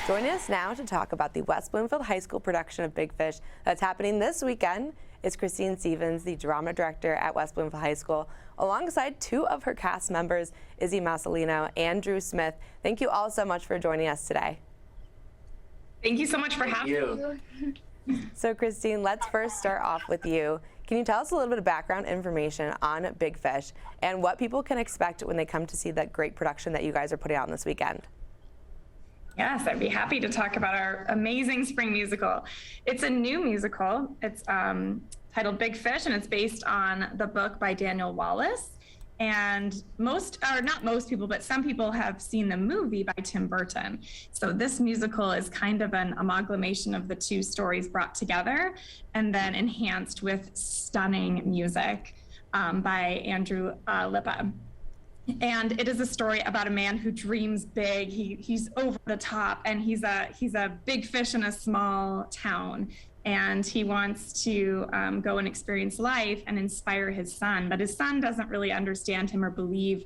Joining us now to talk about the West Bloomfield High School production of Big Fish that's happening this weekend is Kristine Stephens, the drama director at West Bloomfield High School, alongside two of her cast members, Izzy Macalino and Drew Smith. Thank you all so much for joining us today. Thank you so much for having me. So Kristine, let's first start off with you. Can you tell us a little bit of background information on Big Fish and what people can expect when they come to see that great production that you guys are putting on this weekend? Yes, I'd be happy to talk about our amazing spring musical. It's a new musical. It's titled Big Fish, and it's based on the book by Daniel Wallace. And not most people, but some people have seen the movie by Tim Burton. So this musical is kind of an amalgamation of the two stories brought together and then enhanced with stunning music by Andrew Lippa. And it is a story about a man who dreams big. He's over the top, and he's a big fish in a small town. And he wants to go and experience life and inspire his son. But his son doesn't really understand him or believe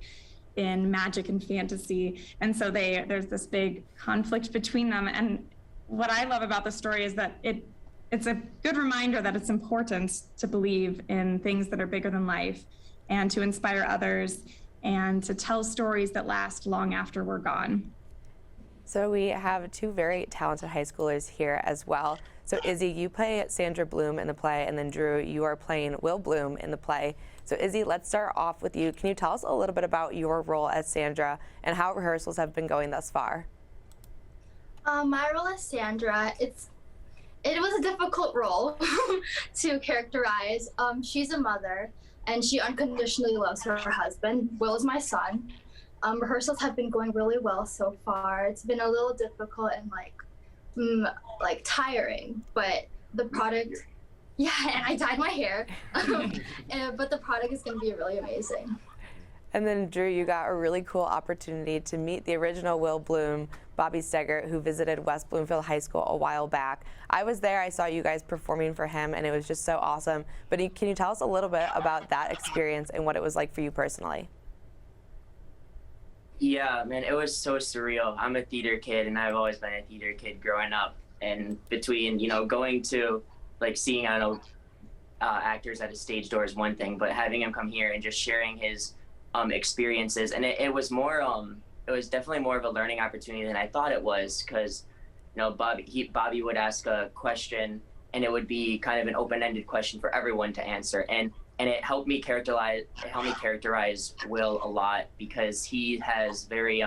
in magic and fantasy. And so there's this big conflict between them. And what I love about the story is that it's a good reminder that it's important to believe in things that are bigger than life and to inspire others and to tell stories that last long after we're gone. So we have two very talented high schoolers here as well. So Izzy, you play Sandra Bloom in the play, and then Drew, you are playing Will Bloom in the play. So Izzy, let's start off with you. Can you tell us a little bit about your role as Sandra and how rehearsals have been going thus far? My role as Sandra, it was a difficult role to characterize. She's a mother, and she unconditionally loves her husband. Will is my son. Rehearsals have been going really well so far. It's been a little difficult and like tiring, but the product, yeah, and I dyed my hair, but the product is going to be really amazing. And then Drew, you got a really cool opportunity to meet the original Will Bloom, Bobby Steggert, who visited West Bloomfield High School a while back. I was there, I saw you guys performing for him, and it was just so awesome. But can you tell us a little bit about that experience and what it was like for you personally? Yeah, man, it was so surreal. I'm a theater kid, and I've always been a theater kid growing up. And between, going to, seeing, actors at a stage door is one thing, but having him come here and just sharing his experiences, and it was more, it was definitely more of a learning opportunity than I thought it was, because, Bobby would ask a question, and it would be kind of an open-ended question for everyone to answer. And it helped me characterize Will a lot, because he has very,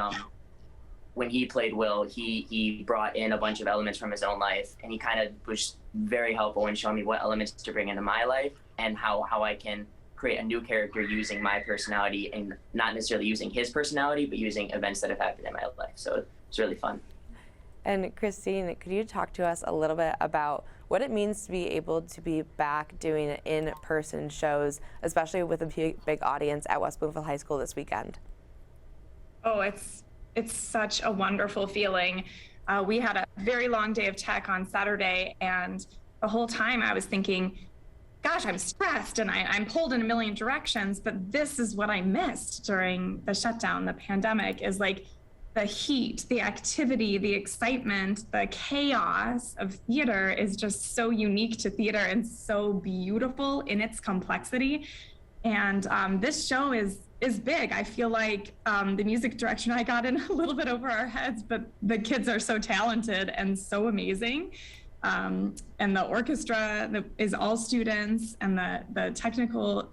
when he played Will, he brought in a bunch of elements from his own life, and he kind of was very helpful in showing me what elements to bring into my life and how I can create a new character using my personality, and not necessarily using his personality, but using events that have happened in my life. So it's really fun. And Kristine, could you talk to us a little bit about what it means to be able to be back doing in-person shows, especially with a big audience at West Bloomfield High School this weekend? Oh, it's such a wonderful feeling. We had a very long day of tech on Saturday, and the whole time I was thinking, gosh, I'm stressed and I'm pulled in a million directions, but this is what I missed during the shutdown, the pandemic, is the heat, the activity, the excitement, the chaos of theater is just so unique to theater and so beautiful in its complexity. And this show is big. I feel like the music direction, I got in a little bit over our heads, but the kids are so talented and so amazing. And the orchestra is all students, and the technical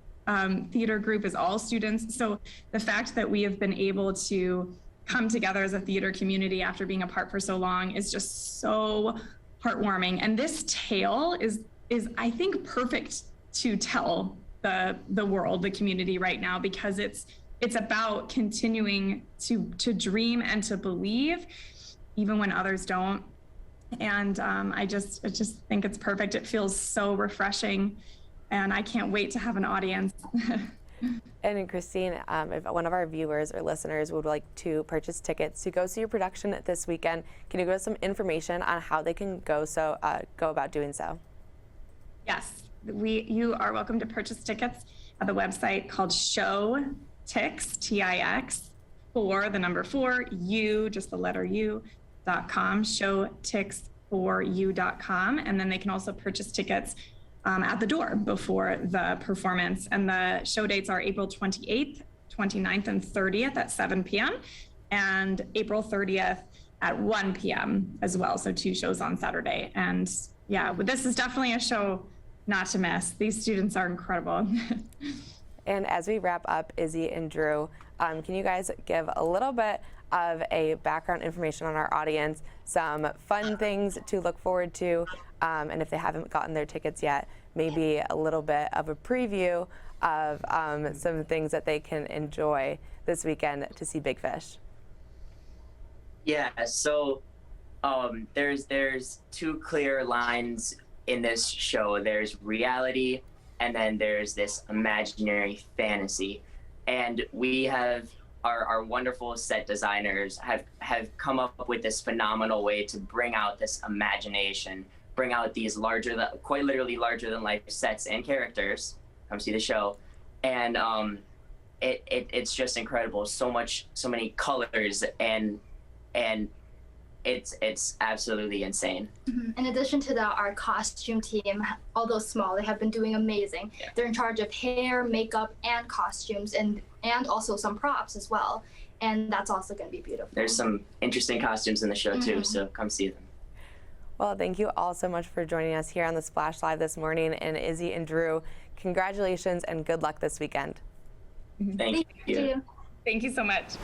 theater group is all students. So the fact that we have been able to come together as a theater community after being apart for so long is just so heartwarming. And this tale is I think perfect to tell the world, the community right now, because it's about continuing to dream and to believe even when others don't. And I just think it's perfect. It feels so refreshing, and I can't wait to have an audience. And Kristine, if one of our viewers or listeners would like to purchase tickets to go see your production this weekend, can you give us some information on how they can go about doing so? Yes, you are welcome to purchase tickets at the website called Showtix, Tix, for the number 4, U, just the letter U, showtix4you.com, showtix4you.com, and then they can also purchase tickets at the door before the performance. And the show dates are April 28th, 29th, and 30th at 7 p.m. and April 30th at 1 p.m. as well. So 2 shows on Saturday. And yeah, this is definitely a show not to miss. These students are incredible. And as we wrap up, Izzy and Drew, can you guys give a little bit of a background information on our audience, some fun things to look forward to, and if they haven't gotten their tickets yet, maybe a little bit of a preview of some things that they can enjoy this weekend to see Big Fish? Yeah, so there's 2 clear lines in this show. There's reality, and then there's this imaginary fantasy. And we have our wonderful set designers have come up with this phenomenal way to bring out this imagination, bring out these quite literally larger than life sets and characters. Come see the show. And it's just incredible. So many colors, and it's absolutely insane. In addition to that, our costume team, although small, they have been doing amazing. Yeah. They're in charge of hair, makeup, and costumes, and also some props as well. And that's also going to be beautiful. There's some interesting costumes in the show too, so come see them. Well, thank you all so much for joining us here on the Splash Live this morning. And Izzy and Drew, congratulations and good luck this weekend. Thank you. you. Thank you so much.